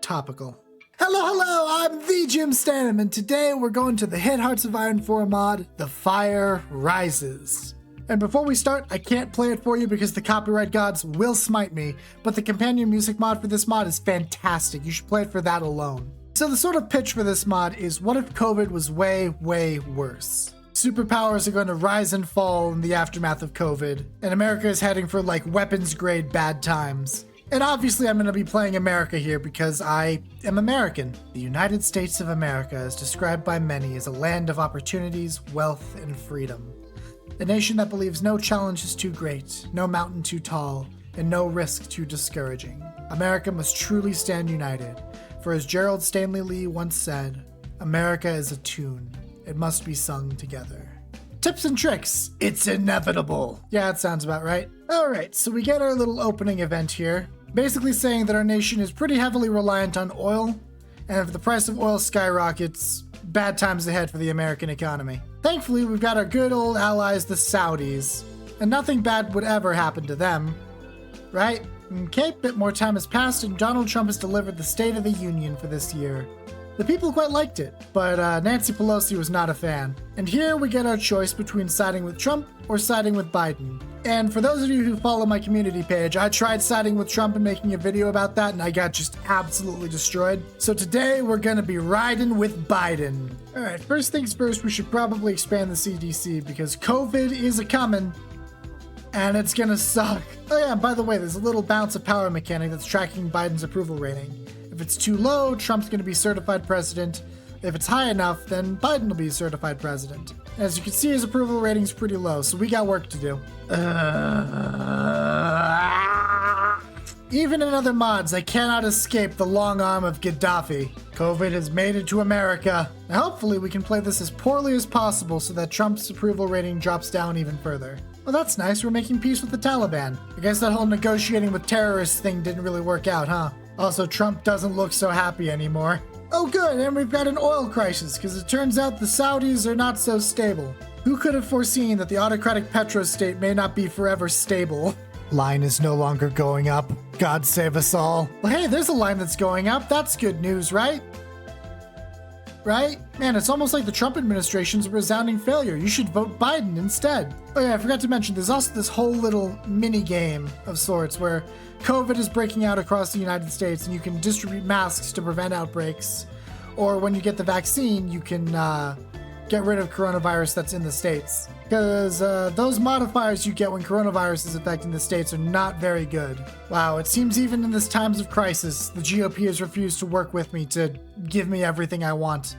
topical. Hello, I'm the Jim Stanham, and today we're going to the hit Hearts of Iron 4 mod, The Fire Rises. And before we start, I can't play it for you because the copyright gods will smite me, but the companion music mod for this mod is fantastic. You should play it for that alone. So the sort of pitch for this mod is, what if COVID was way, way worse? Superpowers are going to rise and fall in the aftermath of COVID, and America is heading for like weapons-grade bad times. And obviously I'm going to be playing America here because I am American. The United States of America is described by many as a land of opportunities, wealth, and freedom. A nation that believes no challenge is too great, no mountain too tall, and no risk too discouraging. America must truly stand united, for as Gerald Stanley Lee once said, America is a tune. It must be sung together. Tips and tricks. It's inevitable. Yeah, that sounds about right. All right, so we get our little opening event here, basically saying that our nation is pretty heavily reliant on oil, and if the price of oil skyrockets, bad times ahead for the American economy. Thankfully, we've got our good old allies, the Saudis, and nothing bad would ever happen to them, right? Okay, bit more time has passed, and Donald Trump has delivered the State of the Union for this year. The people quite liked it, but Nancy Pelosi was not a fan. And here we get our choice between siding with Trump or siding with Biden. And for those of you who follow my community page, I tried siding with Trump and making a video about that, and I got just absolutely destroyed. So today we're gonna be riding with Biden. All right, first things first, we should probably expand the CDC because COVID is a-coming, and it's gonna suck. Oh yeah, and by the way, there's a little balance of power mechanic that's tracking Biden's approval rating. If it's too low, Trump's going to be certified president. If it's high enough, then Biden will be certified president. As you can see, his approval rating's pretty low, so we got work to do. Even in other mods, I cannot escape the long arm of Gaddafi. COVID has made it to America. Now, hopefully we can play this as poorly as possible so that Trump's approval rating drops down even further. Well, that's nice. We're making peace with the Taliban. I guess that whole negotiating with terrorists thing didn't really work out, huh? Also, Trump doesn't look so happy anymore. Oh good, and we've got an oil crisis, because it turns out the Saudis are not so stable. Who could have foreseen that the autocratic petrostate may not be forever stable? Line is no longer going up. God save us all. Well, hey, there's a line that's going up. That's good news, right? Right? Man, it's almost like the Trump administration's a resounding failure. You should vote Biden instead. Oh yeah, I forgot to mention, there's also this whole little mini game of sorts where COVID is breaking out across the United States and you can distribute masks to prevent outbreaks. Or when you get the vaccine, you can get rid of coronavirus that's in the States. Because those modifiers you get when coronavirus is affecting the States are not very good. Wow, it seems even in this times of crisis, the GOP has refused to work with me to give me everything I want.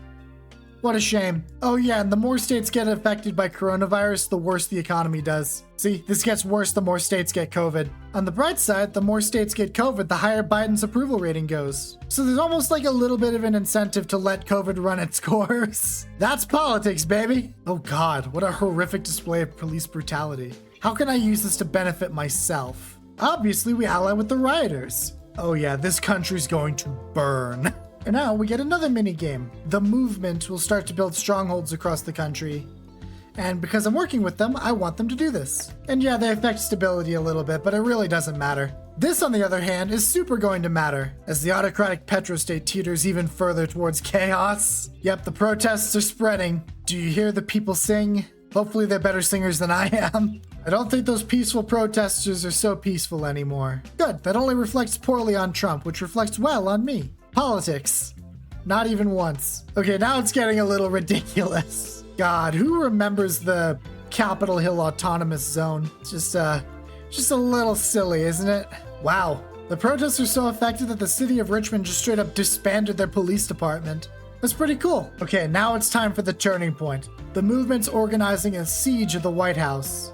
What a shame. Oh yeah, and the more states get affected by coronavirus, the worse the economy does. See, this gets worse the more states get COVID. On the bright side, the more states get COVID, the higher Biden's approval rating goes. So there's almost like a little bit of an incentive to let COVID run its course. That's politics, baby. Oh God, what a horrific display of police brutality. How can I use this to benefit myself? Obviously, we ally with the rioters. Oh yeah, this country's going to burn. And now we get another mini game. The movement will start to build strongholds across the country. And because I'm working with them, I want them to do this. And yeah, they affect stability a little bit, but it really doesn't matter. This, on the other hand, is super going to matter, as the autocratic petrostate teeters even further towards chaos. Yep, the protests are spreading. Do you hear the people sing? Hopefully they're better singers than I am. I don't think those peaceful protesters are so peaceful anymore. Good, that only reflects poorly on Trump, which reflects well on me. Politics. Not even once. Okay, now it's getting a little ridiculous. God, who remembers the Capitol Hill Autonomous Zone? It's just a little silly, isn't it? Wow. The protests are so effective that the city of Richmond just straight up disbanded their police department. That's pretty cool. Okay, now it's time for the turning point. The movement's organizing a siege of the White House,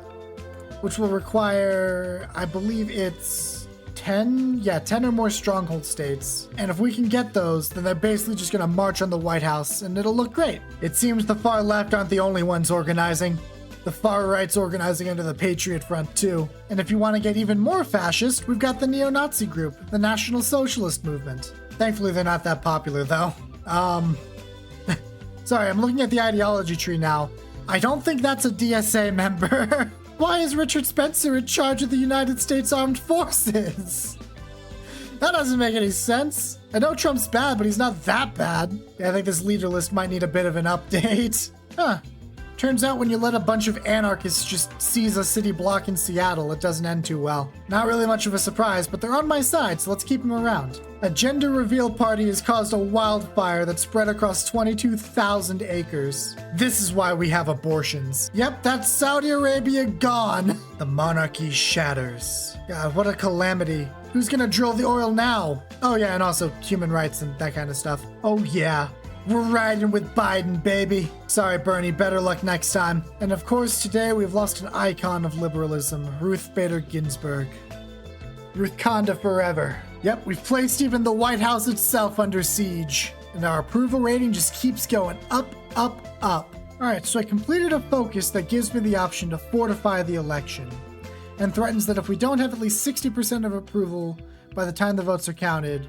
which will require, I believe it's 10 or more stronghold states. And if we can get those, then they're basically just gonna march on the White House and it'll look great. It seems the far left aren't the only ones organizing. The far right's organizing under the Patriot Front too. And if you want to get even more fascist, we've got the neo-Nazi group, the National Socialist Movement. Thankfully they're not that popular though. Sorry, I'm looking at the ideology tree now. I don't think that's a DSA member. Why is Richard Spencer in charge of the United States Armed Forces? That doesn't make any sense. I know Trump's bad, but he's not that bad. Yeah, I think this leader list might need a bit of an update. Huh. Turns out when you let a bunch of anarchists just seize a city block in Seattle, it doesn't end too well. Not really much of a surprise, but they're on my side, so let's keep them around. A gender reveal party has caused a wildfire that spread across 22,000 acres. This is why we have abortions. Yep, that's Saudi Arabia gone. The monarchy shatters. God, what a calamity. Who's gonna drill the oil now? Oh yeah, and also human rights and that kind of stuff. Oh yeah. We're riding with Biden, baby. Sorry, Bernie, better luck next time. And of course, today we've lost an icon of liberalism, Ruth Bader Ginsburg. Ruth Conda forever. Yep, we've placed even the White House itself under siege. And our approval rating just keeps going up, up, up. All right, so I completed a focus that gives me the option to fortify the election and threatens that if we don't have at least 60% of approval by the time the votes are counted,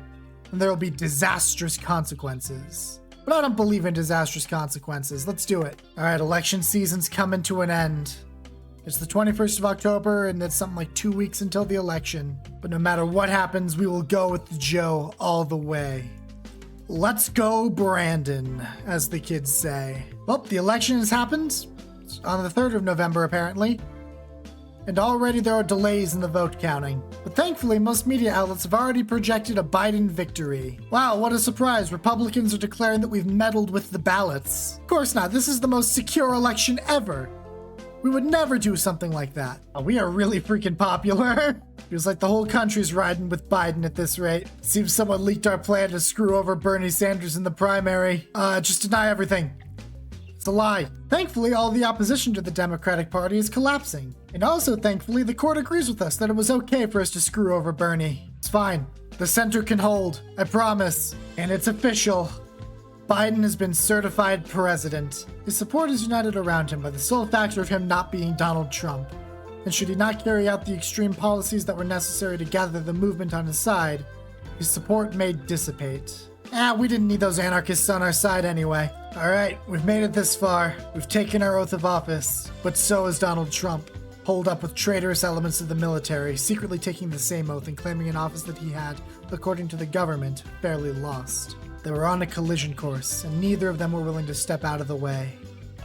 then there will be disastrous consequences. But I don't believe in disastrous consequences. Let's do it. All right, election season's coming to an end. It's the 21st of October, and it's something like 2 weeks until the election. But no matter what happens, we will go with the Joe all the way. Let's go, Brandon, as the kids say. Well, the election has happened. It's on the 3rd of November, apparently. And already there are delays in the vote counting. But thankfully, most media outlets have already projected a Biden victory. Wow, what a surprise. Republicans are declaring that we've meddled with the ballots. Of course not. This is the most secure election ever. We would never do something like that. Oh, we are really freaking popular. Feels like the whole country's riding with Biden at this rate. Seems someone leaked our plan to screw over Bernie Sanders in the primary. Just deny everything. It's a lie. Thankfully, all the opposition to the Democratic Party is collapsing. And also, thankfully, the court agrees with us that it was okay for us to screw over Bernie. It's fine. The center can hold. I promise. And it's official. Biden has been certified president. His support is united around him by the sole factor of him not being Donald Trump. And should he not carry out the extreme policies that were necessary to gather the movement on his side, his support may dissipate. We didn't need those anarchists on our side anyway. Alright, we've made it this far. We've taken our oath of office. But so has Donald Trump. Holed up with traitorous elements of the military, secretly taking the same oath and claiming an office that he had, according to the government, fairly lost. They were on a collision course, and neither of them were willing to step out of the way.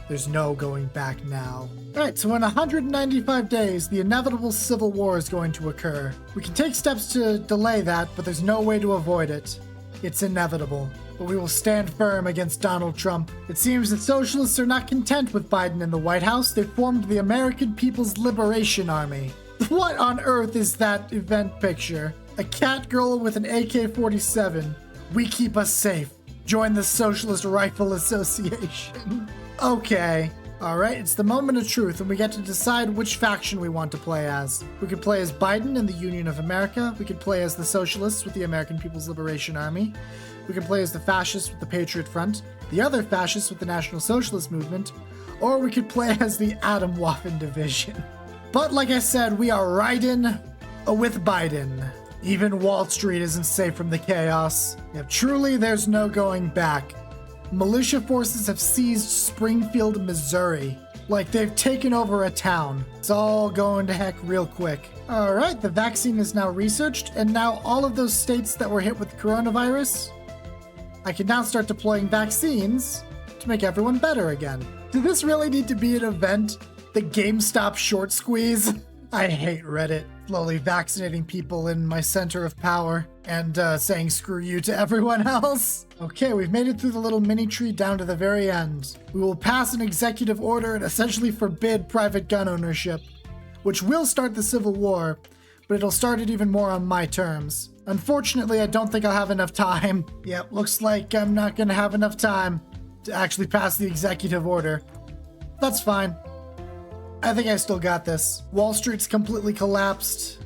There's no going back now. Alright, so in 195 days, the inevitable civil war is going to occur. We can take steps to delay that, but there's no way to avoid it. It's inevitable. But we will stand firm against Donald Trump. It seems that socialists are not content with Biden in the White House. They formed the American People's Liberation Army. What on earth is that event picture? A cat girl with an AK-47. We keep us safe. Join the Socialist Rifle Association. Okay. Alright, it's the moment of truth, and we get to decide which faction we want to play as. We could play as Biden and the Union of America. We could play as the Socialists with the American People's Liberation Army. We could play as the Fascists with the Patriot Front, the other Fascists with the National Socialist Movement, or we could play as the Atomwaffen Division. But like I said, we are riding with Biden. Even Wall Street isn't safe from the chaos. Yep, truly, there's no going back. Militia forces have seized Springfield, Missouri. Like they've taken over a town. It's all going to heck real quick. Alright, the vaccine is now researched, and now all of those states that were hit with coronavirus, I can now start deploying vaccines to make everyone better again. Did this really need to be an event? The GameStop short squeeze? I hate Reddit. Slowly vaccinating people in my center of power and saying screw you to everyone else. Okay, we've made it through the little mini tree down to the very end. We will pass an executive order and essentially forbid private gun ownership, which will start the Civil War, but it'll start it even more on my terms. Unfortunately, I don't think I'll have enough time. Yep, looks like I'm not gonna have enough time to actually pass the executive order. That's fine. I think I still got this. Wall Street's completely collapsed,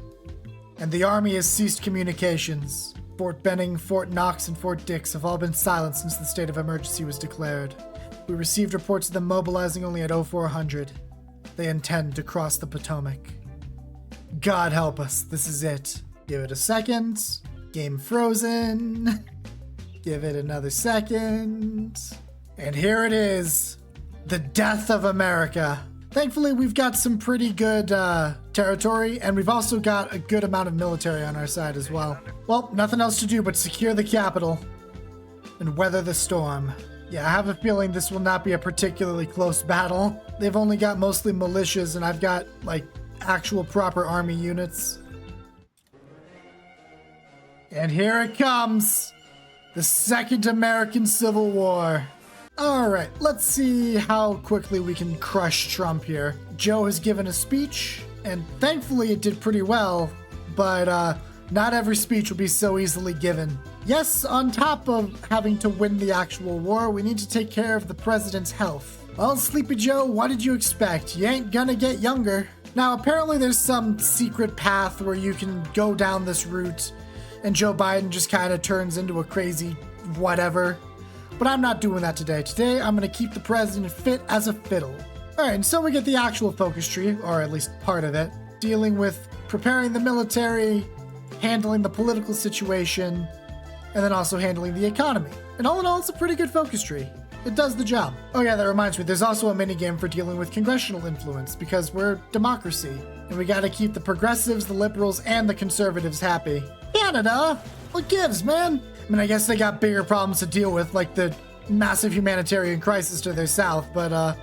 and the army has ceased communications. Fort Benning, Fort Knox, and Fort Dix have all been silent since the state of emergency was declared. We received reports of them mobilizing only at 0400. They intend to cross the Potomac. God help us, this is it. Give it a second. Game frozen. Give it another second. And here it is. The death of America. Thankfully, we've got some pretty good territory, and we've also got a good amount of military on our side as well. Well, nothing else to do but secure the capital and weather the storm. Yeah, I have a feeling this will not be a particularly close battle. They've only got mostly militias, and I've got, like, actual proper army units. And here it comes! The Second American Civil War. Alright, let's see how quickly we can crush Trump here. Joe has given a speech, and thankfully it did pretty well, but not every speech will be so easily given. Yes, on top of having to win the actual war, we need to take care of the president's health. Well, Sleepy Joe, what did you expect? You ain't gonna get younger. Now, apparently there's some secret path where you can go down this route, and Joe Biden just kind of turns into a crazy whatever. But I'm not doing that today. Today, I'm gonna keep the president fit as a fiddle. Alright, and so we get the actual focus tree, or at least part of it, dealing with preparing the military, handling the political situation, and then also handling the economy. And all in all, it's a pretty good focus tree. It does the job. Oh yeah, that reminds me, there's also a minigame for dealing with congressional influence, because we're democracy, and we gotta keep the progressives, the liberals, and the conservatives happy. Canada? What gives, man? I mean, I guess they got bigger problems to deal with, like the massive humanitarian crisis to their south, but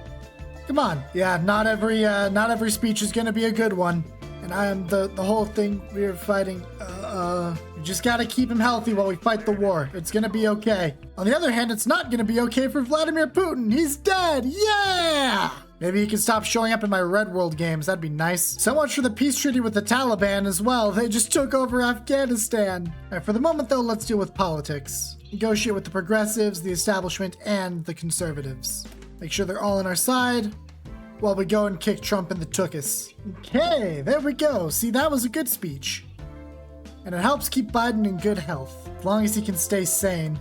come on. Yeah, not every speech is gonna be a good one. And I am the whole thing we're fighting, we just gotta keep him healthy while we fight the war. It's gonna be okay. On the other hand, it's not gonna be okay for Vladimir Putin. He's dead. Yeah! Maybe he can stop showing up in my Red World games. That'd be nice. So much for the peace treaty with the Taliban as well. They just took over Afghanistan. All right, for the moment though, let's deal with politics. Negotiate with the progressives, the establishment, and the conservatives. Make sure they're all on our side while we go and kick Trump in the tuchus. Okay, there we go. See, that was a good speech. And it helps keep Biden in good health. As long as he can stay sane,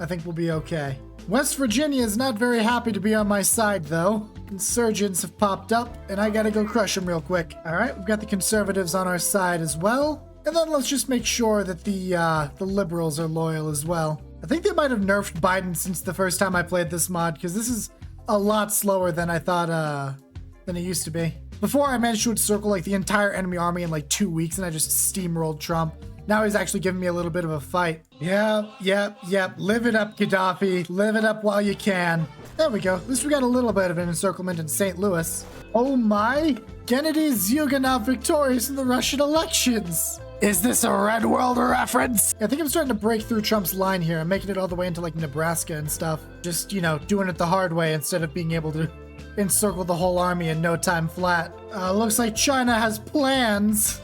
I think we'll be okay. West Virginia is not very happy to be on my side, though. Insurgents have popped up, and I gotta go crush them real quick. Alright, we've got the conservatives on our side as well. And then let's just make sure that the liberals are loyal as well. I think they might have nerfed Biden since the first time I played this mod, because this is a lot slower than I thought, than it used to be. Before, I managed to encircle like the entire enemy army in like 2 weeks, and I just steamrolled Trump. Now he's actually giving me a little bit of a fight. Yep. Live it up, Gaddafi. Live it up while you can. There we go. At least we got a little bit of an encirclement in St. Louis. Oh my! Gennady Zyuganov victorious in the Russian elections! Is this a Red World reference? I think I'm starting to break through Trump's line here. I'm making it all the way into like Nebraska and stuff. Just, you know, doing it the hard way instead of being able to encircle the whole army in no time flat. Looks like China has plans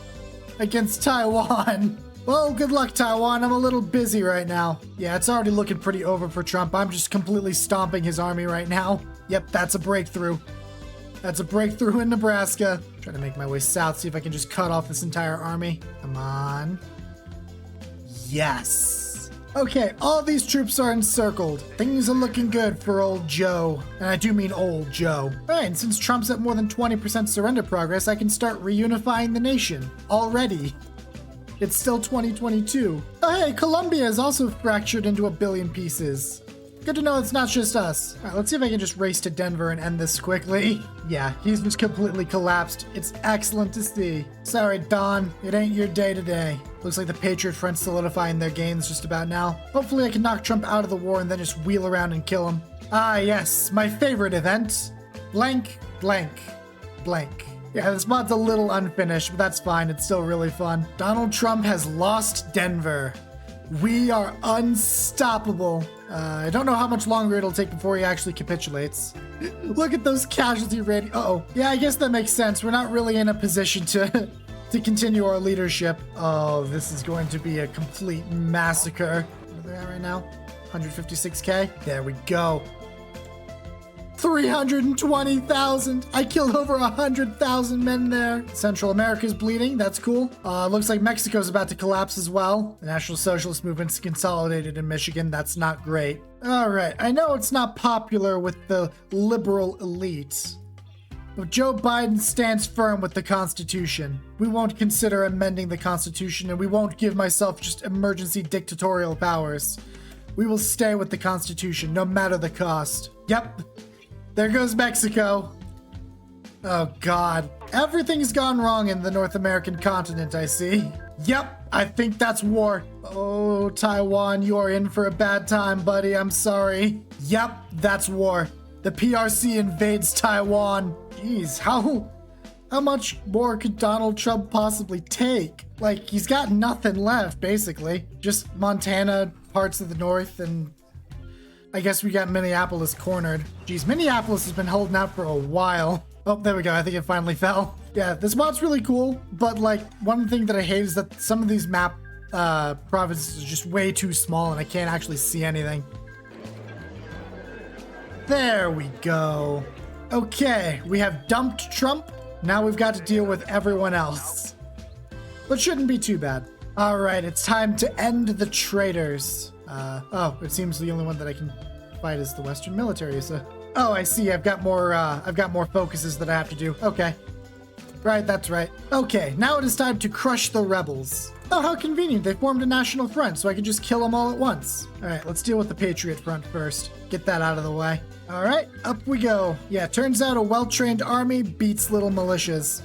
against Taiwan. Well, good luck, Taiwan. I'm a little busy right now. Yeah, it's already looking pretty over for Trump. I'm just completely stomping his army right now. Yep, that's a breakthrough. That's a breakthrough in Nebraska. Trying to make my way south, see if I can just cut off this entire army. Come on. Yes. Okay, all these troops are encircled. Things are looking good for old Joe. And I do mean old Joe. Alright, and since Trump's at more than 20% surrender progress, I can start reunifying the nation. Already. It's still 2022. Oh hey, Colombia is also fractured into a billion pieces. Good to know it's not just us. Alright, let's see if I can just race to Denver and end this quickly. Yeah, he's just completely collapsed. It's excellent to see. Sorry, Don. It ain't your day today. Looks like the Patriot Front's solidifying their gains just about now. Hopefully I can knock Trump out of the war and then just wheel around and kill him. Ah yes, my favorite event. Blank, blank, blank. Yeah, this mod's a little unfinished, but that's fine. It's still really fun. Donald Trump has lost Denver. We are unstoppable. I don't know how much longer it'll take before he actually capitulates. Look at those casualty ratings. Uh-oh. Yeah, I guess that makes sense. We're not really in a position to continue our leadership. Oh, this is going to be a complete massacre. Where are they at right now? 156K? There we go. 320,000. I killed over 100,000 men there. Central America's bleeding. That's cool. Looks like Mexico's about to collapse as well. The National Socialist Movement's consolidated in Michigan. That's not great. All right. I know it's not popular with the liberal elite, but Joe Biden stands firm with the Constitution. We won't consider amending the Constitution, and we won't give myself just emergency dictatorial powers. We will stay with the Constitution, no matter the cost. Yep. There goes Mexico. Oh God. Everything's gone wrong in the North American continent, I see. Yep, I think that's war. Oh, Taiwan, you're in for a bad time, buddy. I'm sorry. Yep, that's war. The PRC invades Taiwan. Jeez, how much more could Donald Trump possibly take? Like, he's got nothing left, basically. Just Montana, parts of the north, and I guess we got Minneapolis cornered. Geez, Minneapolis has been holding out for a while. Oh, there we go. I think it finally fell. Yeah, this mod's really cool, but like, one thing that I hate is that some of these map provinces are just way too small and I can't actually see anything. There we go. Okay, we have dumped Trump. Now we've got to deal with everyone else. But shouldn't be too bad. All right, it's time to end the traitors. Oh, it seems the only one that I can fight is the Western military, so... Oh, I see. I've got more focuses that I have to do. Okay. Right, that's right. Okay, now it is time to crush the rebels. Oh, how convenient. They formed a national front, so I can just kill them all at once. All right, let's deal with the Patriot Front first. Get that out of the way. All right, up we go. Yeah, turns out a well-trained army beats little militias.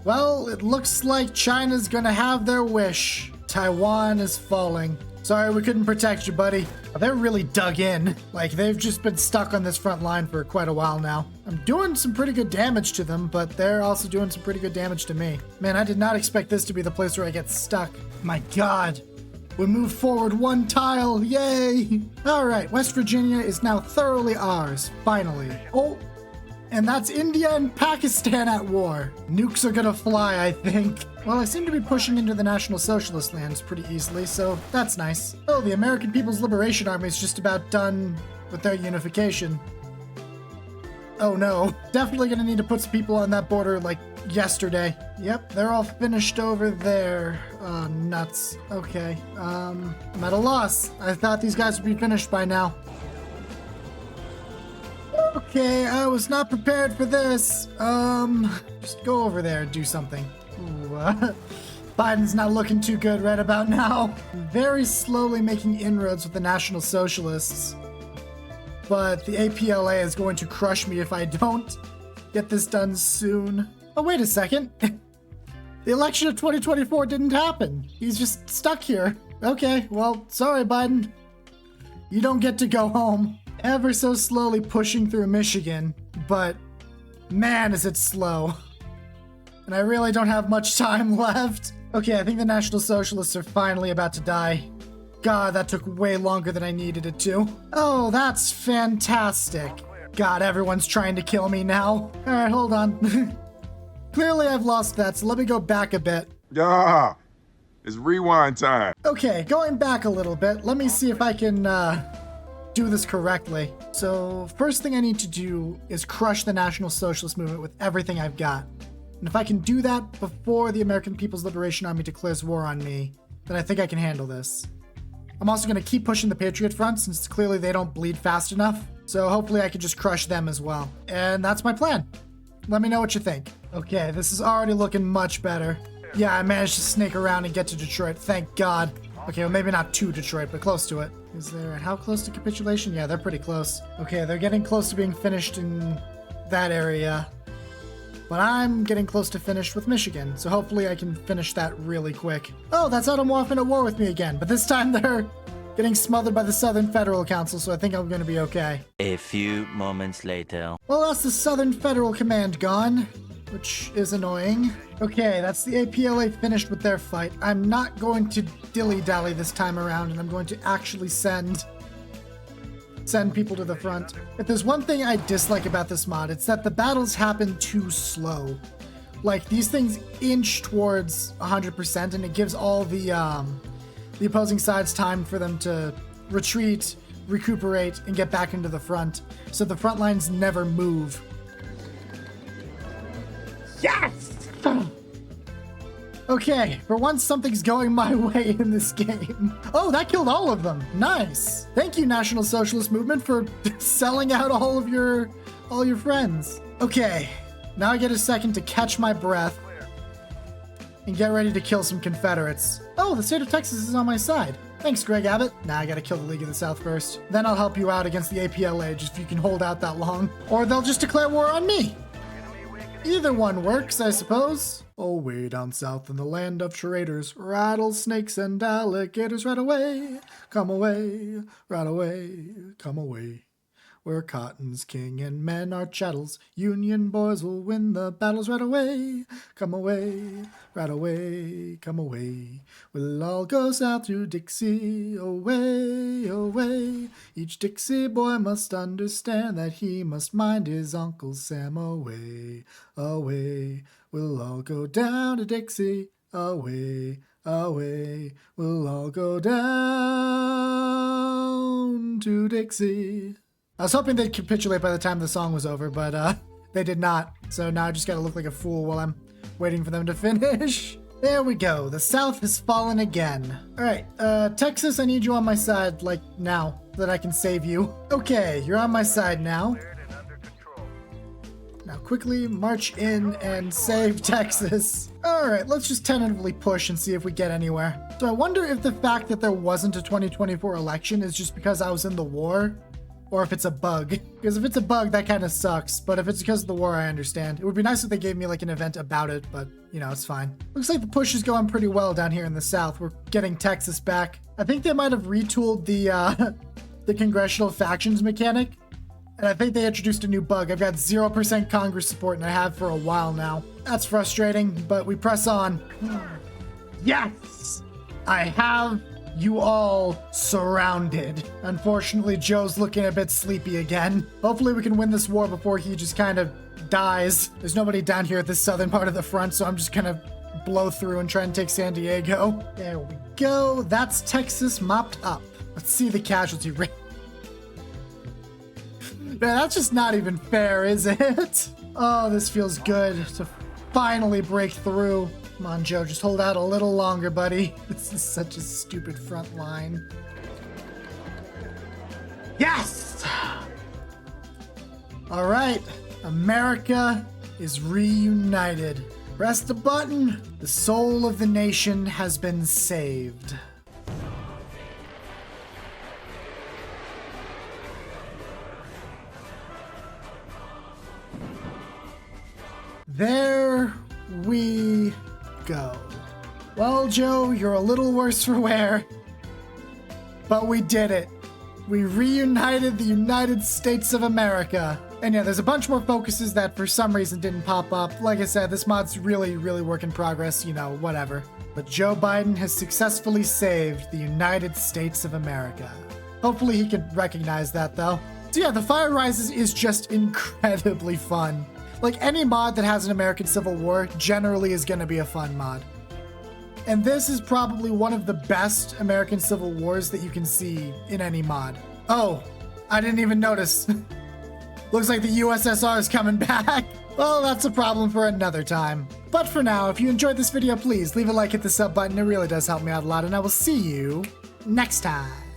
Well, it looks like China's gonna have their wish. Taiwan is falling. Sorry we couldn't protect you, buddy. They're really dug in. Like, they've just been stuck on this front line for quite a while now. I'm doing some pretty good damage to them, but they're also doing some pretty good damage to me. Man, I did not expect this to be the place where I get stuck. My God. We move forward one tile. Yay! All right, West Virginia is now thoroughly ours. Finally. Oh, and that's India and Pakistan at war. Nukes are gonna fly, I think. Well, I seem to be pushing into the National Socialist lands pretty easily, so that's nice. Oh, the American People's Liberation Army is just about done with their unification. Oh no. Definitely gonna need to put some people on that border like yesterday. Yep, they're all finished over there. Oh, nuts. Okay, I'm at a loss. I thought these guys would be finished by now. Okay, I was not prepared for this. Just go over there and do something. Ooh, Biden's not looking too good right about now. Very slowly making inroads with the National Socialists. But the APLA is going to crush me if I don't get this done soon. Oh, wait a second. The election of 2024 didn't happen. He's just stuck here. Okay, well, sorry, Biden. You don't get to go home. Ever so slowly pushing through Michigan, but man, is it slow. And I really don't have much time left. Okay, I think the National Socialists are finally about to die. God, that took way longer than I needed it to. Oh, that's fantastic. God, everyone's trying to kill me now. All right, hold on. Clearly I've lost that, so let me go back a bit. Yeah, it's rewind time. Okay, going back a little bit, let me see if I can, do this correctly. So first thing I need to do is crush the National Socialist movement with everything I've got. And if I can do that before the American People's Liberation Army declares war on me, then I think I can handle this. I'm also going to keep pushing the Patriot Front since clearly they don't bleed fast enough. So hopefully I can just crush them as well. And that's my plan. Let me know what you think. Okay, this is already looking much better. Yeah, I managed to snake around and get to Detroit, thank God. Okay, well maybe not to Detroit, but close to it. Is there, how close to capitulation? Yeah, they're pretty close. Okay, they're getting close to being finished in that area. But I'm getting close to finished with Michigan, so hopefully I can finish that really quick. Oh, that's Adam Waffen at war with me again, but this time they're getting smothered by the Southern Federal Council, so I think I'm gonna be okay. A few moments later. Well, that's the Southern Federal Command gone, which is annoying. Okay, that's the APLA finished with their fight. I'm not going to dilly-dally this time around, and I'm going to actually send people to the front. If there's one thing I dislike about this mod, it's that the battles happen too slow. Like, these things inch towards 100%, and it gives all the opposing sides time for them to retreat, recuperate, and get back into the front. So the front lines never move. Yes! Okay, for once something's going my way in this game. Oh, that killed all of them. Nice. Thank you, National Socialist Movement, for selling out all your friends. Okay, now I get a second to catch my breath and get ready to kill some Confederates. Oh, the state of Texas is on my side. Thanks, Greg Abbott. Nah, I gotta kill the League of the South first. Then I'll help you out against the APLA, just if you can hold out that long. Or they'll just declare war on me. Either one works, I suppose. Oh, way down south in the land of traders, rattlesnakes and alligators, right away, come away, right away, come away. Where cotton's king and men are chattels, Union boys will win the battles right away, come away, right away, come away. We'll all go south through Dixie, away, away. Each Dixie boy must understand that he must mind his Uncle Sam, away, away. We'll all go down to Dixie, away, away. We'll all go down to Dixie. I was hoping they'd capitulate by the time the song was over, but they did not. So now I just gotta look like a fool while I'm waiting for them to finish. There we go. The South has fallen again. All right, Texas, I need you on my side, like, now, so that I can save you. Okay, you're on my side now. Now quickly march in and save Texas. All right, let's just tentatively push and see if we get anywhere. So I wonder if the fact that there wasn't a 2024 election is just because I was in the war, or if it's a bug. Because if it's a bug, that kind of sucks. But if it's because of the war, I understand. It would be nice if they gave me like an event about it, but you know, it's fine. Looks like the push is going pretty well down here in the South. We're getting Texas back. I think they might have retooled the the congressional factions mechanic. And I think they introduced a new bug. I've got 0% Congress support, and I have for a while now. That's frustrating, but we press on. Yes! I have you all surrounded. Unfortunately, Joe's looking a bit sleepy again. Hopefully we can win this war before he just kind of dies. There's nobody down here at the southern part of the front, so I'm just gonna blow through and try and take San Diego. There we go. That's Texas mopped up. Let's see the casualty rate. Man, that's just not even fair, is it? Oh, this feels good to finally break through. Come on, Joe, just hold out a little longer, buddy. This is such a stupid front line. Yes! All right, America is reunited. Press the button. The soul of the nation has been saved. There we go. Well, Joe, you're a little worse for wear, but we did it. We reunited the United States of America. And yeah, there's a bunch more focuses that for some reason didn't pop up. Like I said, this mod's really, really work in progress, you know, whatever. But Joe Biden has successfully saved the United States of America. Hopefully he can recognize that, though. So yeah, the Fire Rises is just incredibly fun. Like, any mod that has an American Civil War generally is going to be a fun mod. And this is probably one of the best American Civil Wars that you can see in any mod. Oh, I didn't even notice. Looks like the USSR is coming back. Well, that's a problem for another time. But for now, if you enjoyed this video, please leave a like, hit the sub button. It really does help me out a lot, and I will see you next time.